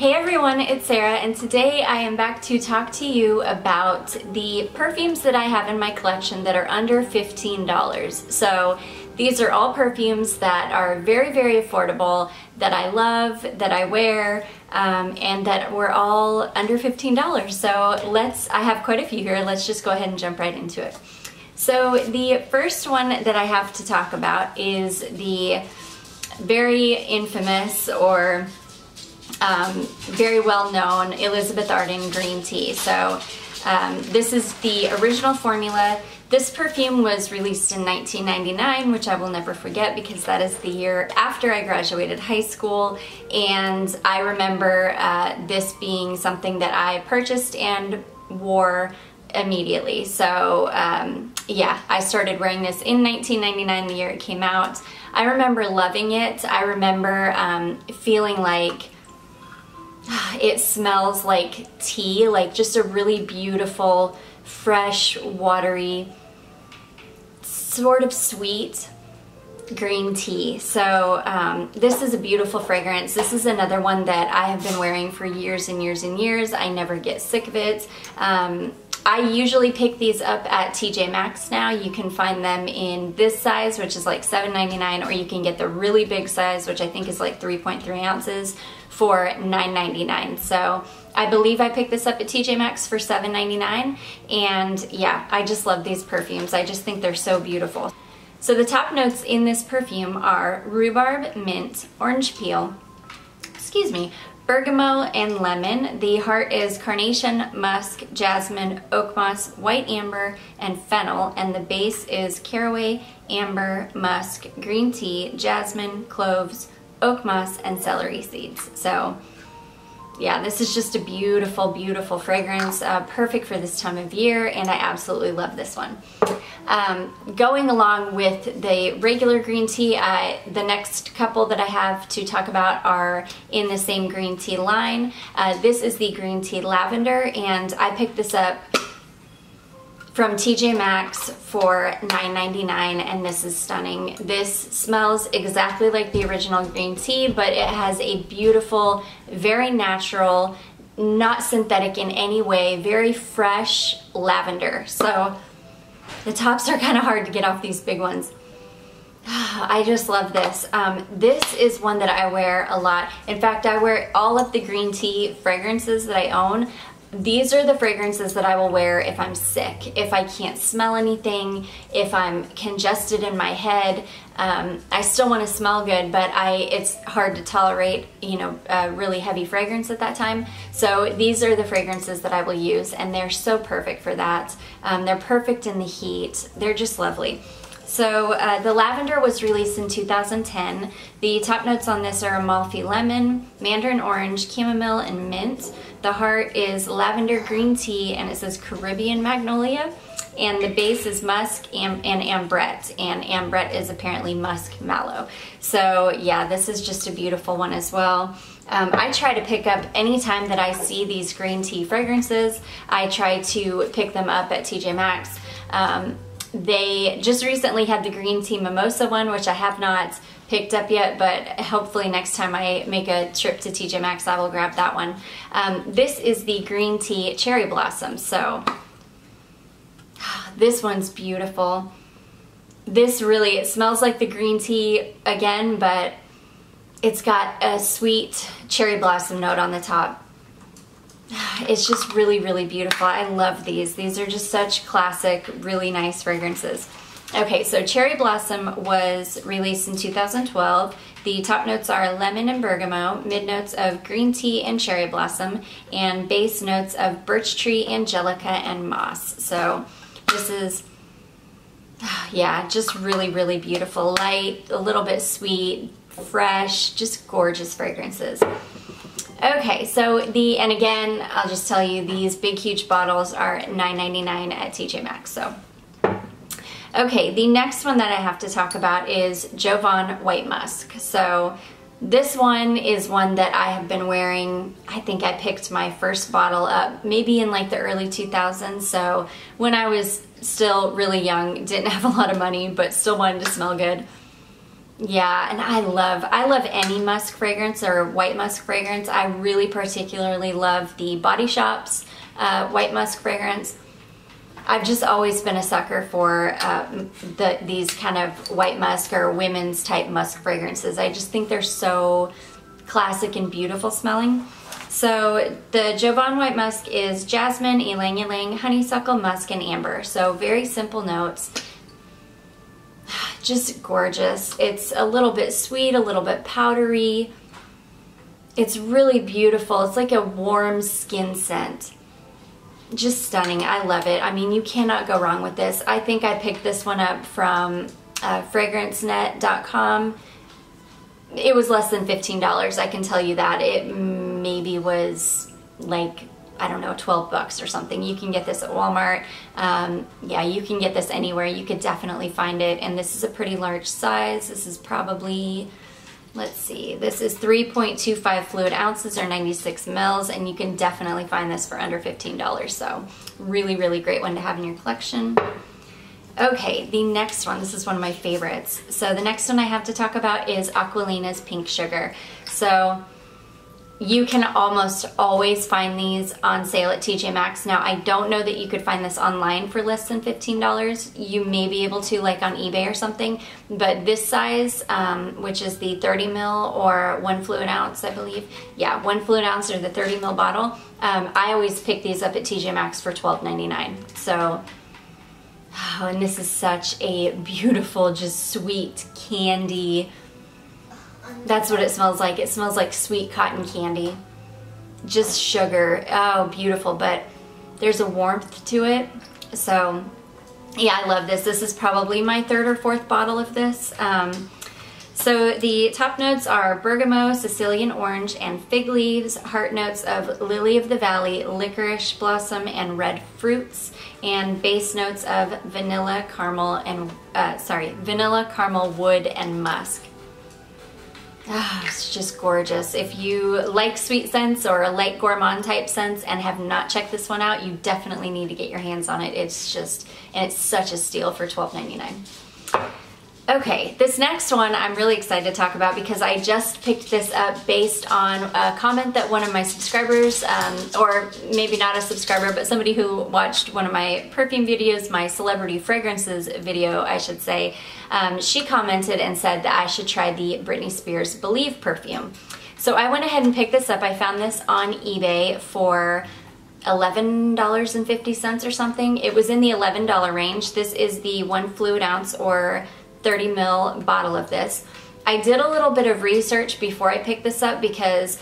Hey everyone, it's Sarah, and today I am back to talk to you about the perfumes that I have in my collection that are under $15. So these are all perfumes that are very, very affordable, that I love, that I wear, and that were all under $15. So I have quite a few here. Let's just go ahead and jump right into it. So the first one that I have to talk about is the very infamous or very well-known Elizabeth Arden green tea. So this is the original formula. This perfume was released in 1999, which I will never forget because that is the year after I graduated high school, and I remember this being something that I purchased and wore immediately. So yeah, I started wearing this in 1999, the year it came out. I remember loving it. I remember feeling like it smells like tea, like just a really beautiful, fresh, watery, sort of sweet green tea. So this is a beautiful fragrance. This is another one that I have been wearing for years and years and years. I never get sick of it. I usually pick these up at TJ Maxx now. You can find them in this size, which is like $7.99, or you can get the really big size, which I think is like 3.3 ounces for $9.99. So I believe I picked this up at TJ Maxx for $7.99, and yeah, I just love these perfumes. I just think they're so beautiful. So the top notes in this perfume are rhubarb, mint, orange peel, bergamot, and lemon. The heart is carnation, musk, jasmine, oak moss, white amber, and fennel. And the base is caraway, amber, musk, green tea, jasmine, cloves, oak moss, and celery seeds. So yeah, this is just a beautiful, beautiful fragrance, perfect for this time of year, and I absolutely love this one. Going along with the regular green tea, the next couple that I have to talk about are in the same green tea line. This is the green tea lavender, and I picked this up from TJ Maxx for $9.99, and this is stunning. This smells exactly like the original green tea, but it has a beautiful, very natural, not synthetic in any way, very fresh lavender. So the tops are kind of hard to get off these big ones. I just love this. This is one that I wear a lot. In fact, I wear all of the green tea fragrances that I own. These are the fragrances that I will wear if I'm sick, if I can't smell anything, if I'm congested in my head. I still want to smell good, but it's hard to tolerate, you know, a really heavy fragrance at that time. So these are the fragrances that I will use, and they're so perfect for that. They're perfect in the heat. They're just lovely. So the lavender was released in 2010. The top notes on this are Amalfi lemon, mandarin orange, chamomile, and mint. The heart is lavender green tea, and it says Caribbean magnolia. And the base is musk and ambrette, and ambrette is apparently musk mallow. So yeah, this is just a beautiful one as well. I try to pick up anytime that I see these green tea fragrances. I try to pick them up at TJ Maxx. They just recently had the green tea mimosa one, which I have not picked up yet, but hopefully next time I make a trip to TJ Maxx, I will grab that one. This is the green tea cherry blossom. So this one's beautiful. This really, it smells like the green tea again, but it's got a sweet cherry blossom note on the top. It's just really, really beautiful. I love these. These are just such classic, really nice fragrances. Okay, so Cherry Blossom was released in 2012. The top notes are lemon and bergamot, mid notes of green tea and cherry blossom, and base notes of birch tree, angelica, and moss. So this is, yeah, just really, really beautiful. Light, a little bit sweet, fresh, just gorgeous fragrances. Okay, so and again, I'll just tell you, these big, huge bottles are $9.99 at TJ Maxx, so. Okay, the next one that I have to talk about is Jovan White Musk. So this one is one that I have been wearing. I think I picked my first bottle up maybe in like the early 2000s, so when I was still really young, didn't have a lot of money, but still wanted to smell good. Yeah, and I love any musk fragrance or white musk fragrance. I really particularly love the Body Shop's white musk fragrance. I've just always been a sucker for these kind of white musk or women's type musk fragrances. I just think they're so classic and beautiful smelling. So the Jovan white musk is jasmine, ylang ylang, honeysuckle, musk, and amber. So very simple notes. Just gorgeous. It's a little bit sweet, a little bit powdery. It's really beautiful. It's like a warm skin scent. Just stunning. I love it. I mean, you cannot go wrong with this. I think I picked this one up from fragrancenet.com. It was less than $15. I can tell you that. It maybe was like, I don't know, 12 bucks or something. You can get this at Walmart. Yeah, you can get this anywhere. You could definitely find it. And this is a pretty large size. This is probably, let's see, this is 3.25 fluid ounces or 96 mils, and you can definitely find this for under $15. So really, really great one to have in your collection. Okay, the next one, this is one of my favorites. So the next one I have to talk about is Aquolina's Pink Sugar. So you can almost always find these on sale at TJ Maxx. Now, I don't know that you could find this online for less than $15. You may be able to, like on eBay or something, but this size, which is the 30 mil or 1 fluid ounce, I believe. Yeah, 1 fluid ounce or the 30 mil bottle. I always pick these up at TJ Maxx for $12.99. So, oh, and this is such a beautiful, just sweet candy. That's what it smells like. It smells like sweet cotton candy. Just sugar. Oh, beautiful. But there's a warmth to it. So, yeah, I love this. This is probably my 3rd or 4th bottle of this. So the top notes are bergamot, Sicilian orange, and fig leaves. Heart notes of lily of the valley, licorice blossom, and red fruits. And base notes of vanilla, caramel, and vanilla, caramel, wood, and musk. Oh, it's just gorgeous. If you like sweet scents or like gourmand type scents and have not checked this one out, you definitely need to get your hands on it. It's just, and it's such a steal for $12.99. Okay, this next one I'm really excited to talk about because I just picked this up based on a comment that one of my subscribers, or maybe not a subscriber, but somebody who watched one of my perfume videos, my celebrity fragrances video, I should say, she commented and said that I should try the Britney Spears Believe perfume. So I went ahead and picked this up. I found this on eBay for $11.50 or something. It was in the $11 range. This is the 1 fluid ounce or 30 mil bottle of this. I did a little bit of research before I picked this up because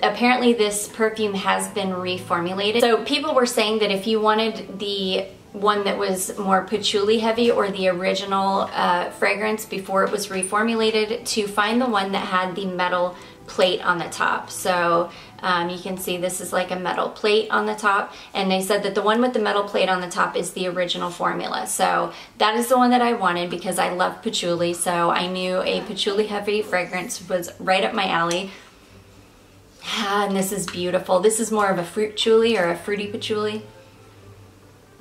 apparently this perfume has been reformulated. So people were saying that if you wanted the one that was more patchouli heavy or the original fragrance before it was reformulated, to find the one that had the metal plate on the top. So you can see this is like a metal plate on the top, and they said that the one with the metal plate on the top is the original formula. So that is the one that I wanted because I love patchouli, so I knew a patchouli heavy fragrance was right up my alley. And this is beautiful. This is more of a fruit patchouli or a fruity patchouli.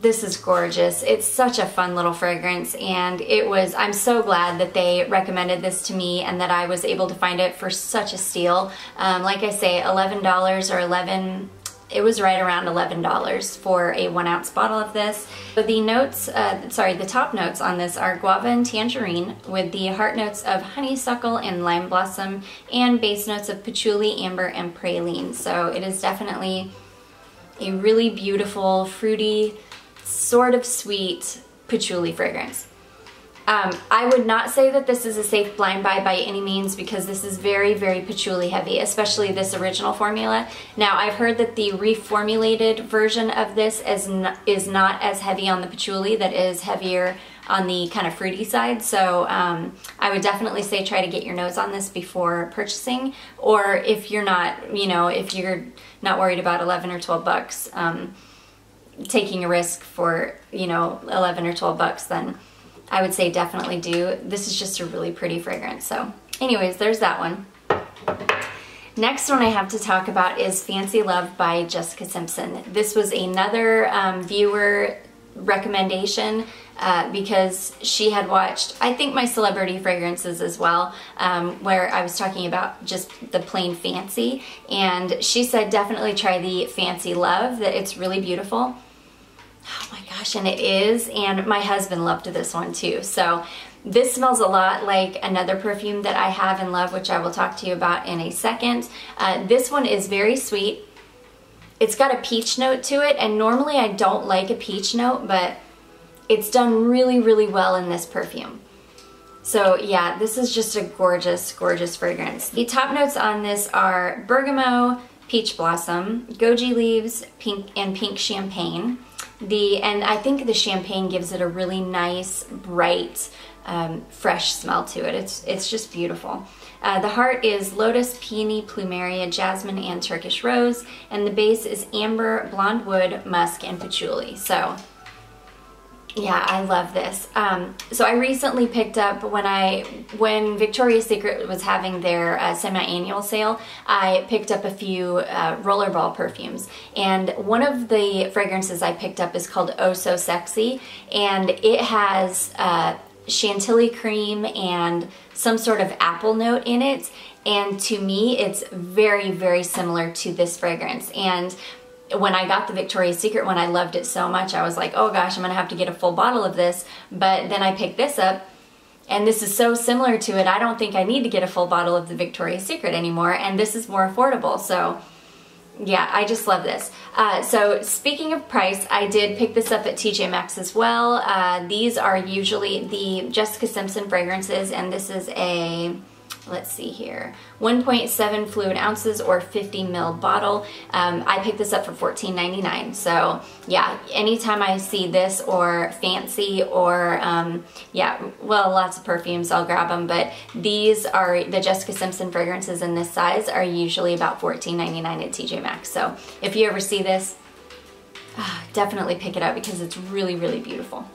This is gorgeous. It's such a fun little fragrance, and I'm so glad that they recommended this to me and that I was able to find it for such a steal. Like I say, $11 or 11, it was right around $11 for a 1 ounce bottle of this. So the notes, the top notes on this are guava and tangerine with the heart notes of honeysuckle and lime blossom and base notes of patchouli, amber, and praline. So it is definitely a really beautiful, fruity, sort of sweet patchouli fragrance. I would not say that this is a safe blind buy by any means because this is very, very patchouli heavy, especially this original formula. Now, I've heard that the reformulated version of this is not as heavy on the patchouli, that is heavier on the kind of fruity side. So I would definitely say try to get your nose on this before purchasing, or if you're not, if you're not worried about 11 or 12 bucks, taking a risk for 11 or 12 bucks, then I would say definitely do. This is just a really pretty fragrance. So anyways, there's that one. Next one I have to talk about is Fancy Love by Jessica Simpson. This was another viewer recommendation because she had watched, I think, my celebrity fragrances as well, where I was talking about just the plain fancy, and she said definitely try the Fancy Love, that it's really beautiful. Oh my gosh, and it is, and my husband loved this one too. So this smells a lot like another perfume that I have and love, which I will talk to you about in a second. This one is very sweet. It's got a peach note to it, and normally I don't like a peach note, but it's done really, really well in this perfume. So yeah, this is just a gorgeous, gorgeous fragrance. The top notes on this are bergamot, peach blossom, goji leaves, pink, and pink champagne. And I think the champagne gives it a really nice, bright, fresh smell to it. It's just beautiful. The heart is lotus, peony, plumeria, jasmine, and Turkish rose, and the base is amber, blonde wood, musk, and patchouli. So yeah, I love this. So I recently picked up, when Victoria's Secret was having their semi-annual sale, I picked up a few rollerball perfumes. And one of the fragrances I picked up is called Oh So Sexy, and it has chantilly cream and some sort of apple note in it. And to me, it's very, very similar to this fragrance. And when I got the Victoria's Secret one, I loved it so much. I was like, oh gosh, I'm gonna have to get a full bottle of this. But then I picked this up, and this is so similar to it, I don't think I need to get a full bottle of the Victoria's Secret anymore, and this is more affordable. So yeah, I just love this. So speaking of price, I did pick this up at TJ Maxx as well. These are usually the Jessica Simpson fragrances, and this is a, let's see here, 1.7 fluid ounces or 50 ml bottle. I picked this up for $14.99. So yeah, anytime I see this or Fancy or yeah, well, lots of perfumes, I'll grab them. But these are the Jessica Simpson fragrances in this size are usually about $14.99 at TJ Maxx. So if you ever see this, definitely pick it up because it's really, really beautiful.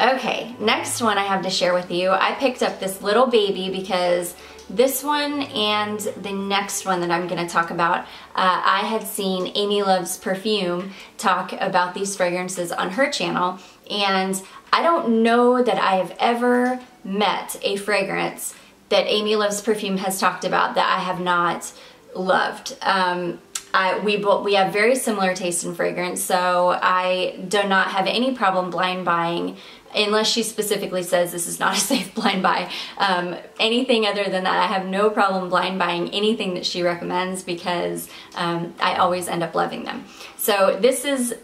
Okay, next one I have to share with you. I picked up this little baby because this one and the next one that I'm going to talk about, I had seen Amy Loves Perfume talk about these fragrances on her channel, and I don't know that I have ever met a fragrance that Amy Loves Perfume has talked about that I have not loved. We have very similar taste in fragrance, so I do not have any problem blind buying, unless she specifically says this is not a safe blind buy. Anything other than that, I have no problem blind buying anything that she recommends because I always end up loving them. So this is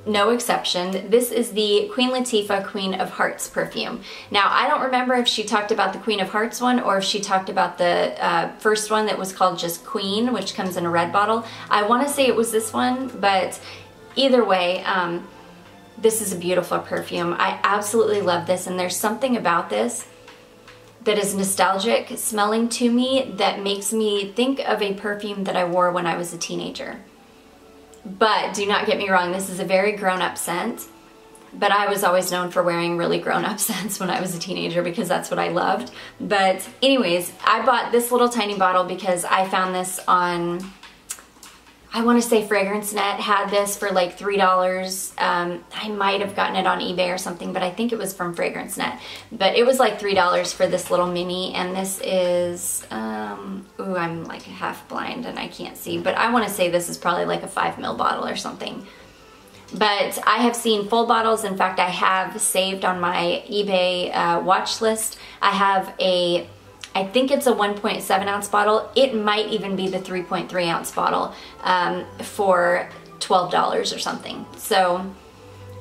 no exception. This is the Queen Latifah Queen of Hearts perfume. Now, I don't remember if she talked about the Queen of Hearts one or if she talked about the first one that was called just Queen, which comes in a red bottle. I want to say it was this one, but either way, this is a beautiful perfume. I absolutely love this, and there's something about this that is nostalgic smelling to me that makes me think of a perfume that I wore when I was a teenager. But do not get me wrong, this is a very grown-up scent, but I was always known for wearing really grown-up scents when I was a teenager because that's what I loved. But anyways, I bought this little tiny bottle because I found this on, I want to say FragranceNet had this for like $3. I might have gotten it on eBay or something, but I think it was from FragranceNet. But it was like $3 for this little mini, and this is, ooh, I'm like half blind and I can't see, but I want to say this is probably like a 5 ml bottle or something. But I have seen full bottles. In fact, I have saved on my eBay watch list. I have a, I think it's a 1.7 ounce bottle. It might even be the 3.3 ounce bottle for $12 or something. So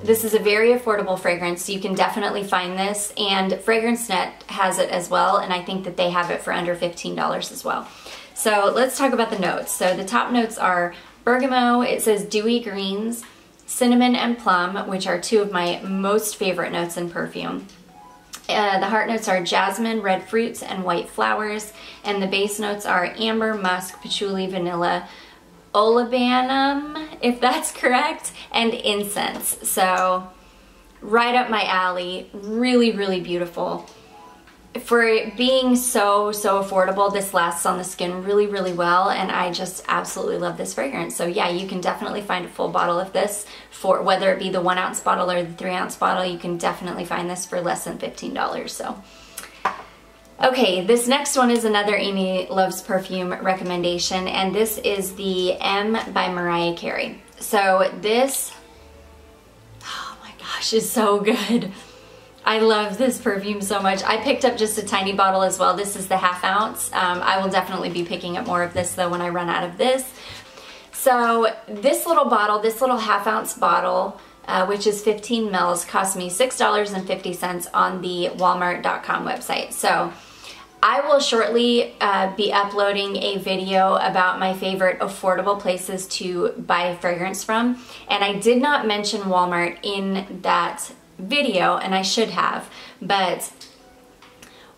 this is a very affordable fragrance. You can definitely find this, and FragranceNet has it as well, and I think that they have it for under $15 as well. So let's talk about the notes. So the top notes are bergamot, it says dewy greens, cinnamon and plum, which are two of my most favorite notes in perfume. The heart notes are jasmine, red fruits, and white flowers, and the base notes are amber, musk, patchouli, vanilla, olibanum, if that's correct, and incense. So right up my alley, really, really beautiful. for it being so affordable, this lasts on the skin really well, and I just absolutely love this fragrance. So yeah, you can definitely find a full bottle of this, for whether it be the 1 ounce bottle or the 3 ounce bottle. You can definitely find this for less than $15. So okay, this next one is another Amy Loves Perfume recommendation, and this is the M by Mariah Carey. So this, oh my gosh, is so good. I love this perfume so much. I picked up just a tiny bottle as well. This is the 1/2 ounce. I will definitely be picking up more of this though when I run out of this. So this little bottle, this little 1/2 ounce bottle, which is 15 mils, cost me $6.50 on the Walmart.com website. So I will shortly be uploading a video about my favorite affordable places to buy fragrance from. And I did not mention Walmart in that video, and I should have, but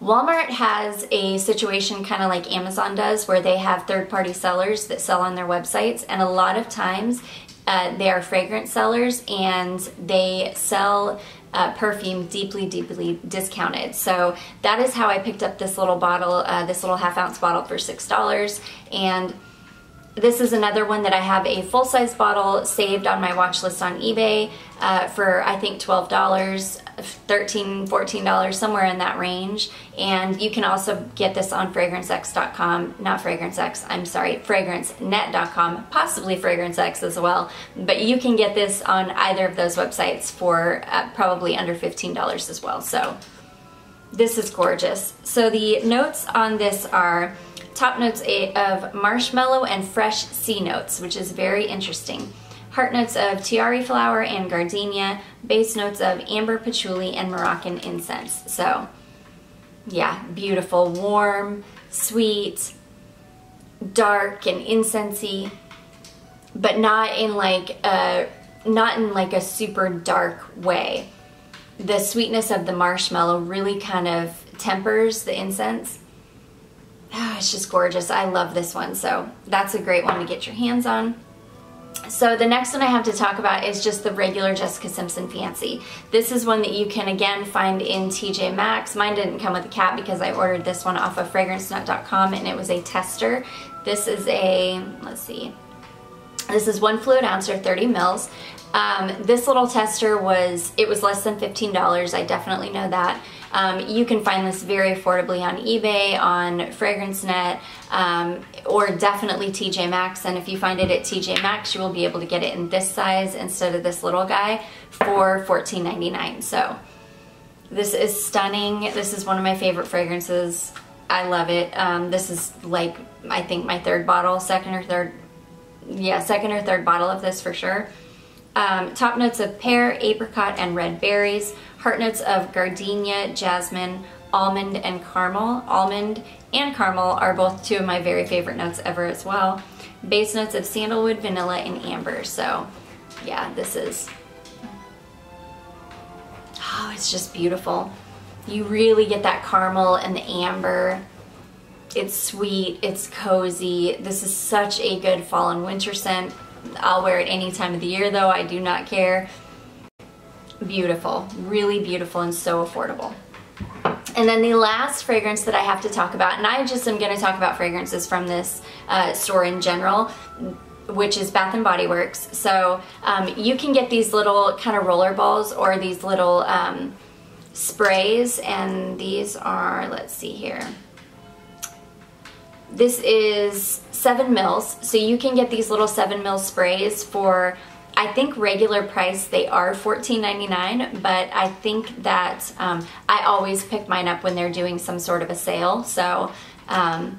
Walmart has a situation kind of like Amazon does, where they have third-party sellers that sell on their websites, and a lot of times they are fragrance sellers and they sell perfume deeply discounted. So that is how I picked up this little bottle, this little 1/2 ounce bottle for $6. And this is another one that I have a full-size bottle saved on my watch list on eBay for I think $12, $13, $14, somewhere in that range. And you can also get this on fragrancex.com, not fragrancex, I'm sorry, fragrancenet.com, possibly fragrancex as well. But you can get this on either of those websites for probably under $15 as well. So this is gorgeous. So the notes on this are top notes of marshmallow and fresh sea notes, which is very interesting. Heart notes of tiare flower and gardenia. Base notes of amber patchouli and Moroccan incense. So yeah, beautiful, warm, sweet, dark and incensey, but not in like a super dark way. The sweetness of the marshmallow really kind of tempers the incense. Oh, it's just gorgeous. I love this one. So that's a great one to get your hands on. So the next one I have to talk about is just the regular Jessica Simpson Fancy. This is one that you can again find in TJ Maxx. Mine didn't come with a cap because I ordered this one off of fragrancenet.com, and it was a tester. This is a, let's see, this is 1 fluid ounce or 30 mils. This little tester was less than $15. I definitely know that. You can find this very affordably on eBay, on FragranceNet, or definitely TJ Maxx. And if you find it at TJ Maxx, you will be able to get it in this size instead of this little guy for $14.99. So this is stunning. This is one of my favorite fragrances. I love it. This is like, I think my third bottle, second or third bottle of this for sure. Top notes of pear, apricot, and red berries. Heart notes of gardenia, jasmine, almond, and caramel. Almond and caramel are both two of my very favorite notes ever as well. Base notes of sandalwood, vanilla, and amber. So yeah, this is, oh, it's just beautiful. You really get that caramel and the amber. It's sweet, it's cozy. This is such a good fall and winter scent. I'll wear it any time of the year though, I do not care. Beautiful, really beautiful, and so affordable. And then the last fragrance that I have to talk about, and I just am going to talk about fragrances from this store in general, which is Bath & Body Works. So you can get these little kind of roller balls or these little sprays, and these are, let's see here. This is 7 mils, so you can get these little 7 mil sprays for, I think regular price they are $14.99, but I think that I always pick mine up when they're doing some sort of a sale. So, and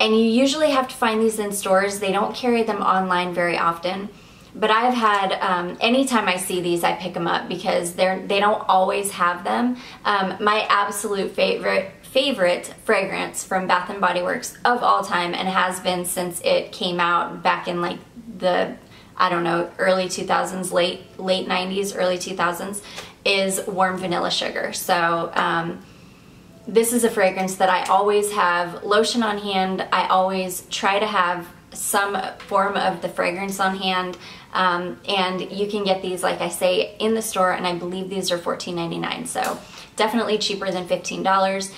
you usually have to find these in stores. They don't carry them online very often, but I've had, anytime I see these, I pick them up because they don't always have them. My absolute favorite fragrance from Bath & Body Works of all time, and has been since it came out back in like the, I don't know, early 2000s, late 90s, early 2000s, is Warm Vanilla Sugar. So this is a fragrance that I always have lotion on hand. I always try to have some form of the fragrance on hand, and you can get these, like I say, in the store, and I believe these are $14.99. So definitely cheaper than $15.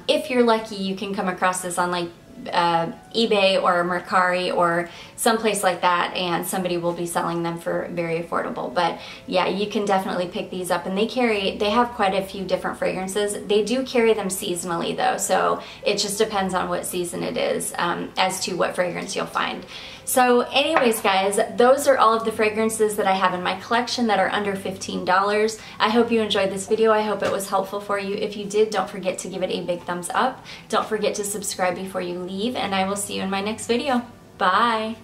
If you're lucky, you can come across this on like eBay or Mercari or someplace like that, and somebody will be selling them for very affordable. But yeah, you can definitely pick these up, and they have quite a few different fragrances. They do carry them seasonally though, so it just depends on what season it is as to what fragrance you'll find. So anyways guys, those are all of the fragrances that I have in my collection that are under $15. I hope you enjoyed this video. I hope it was helpful for you. If you did, don't forget to give it a big thumbs up. Don't forget to subscribe before you leave, and I will see you in my next video. Bye!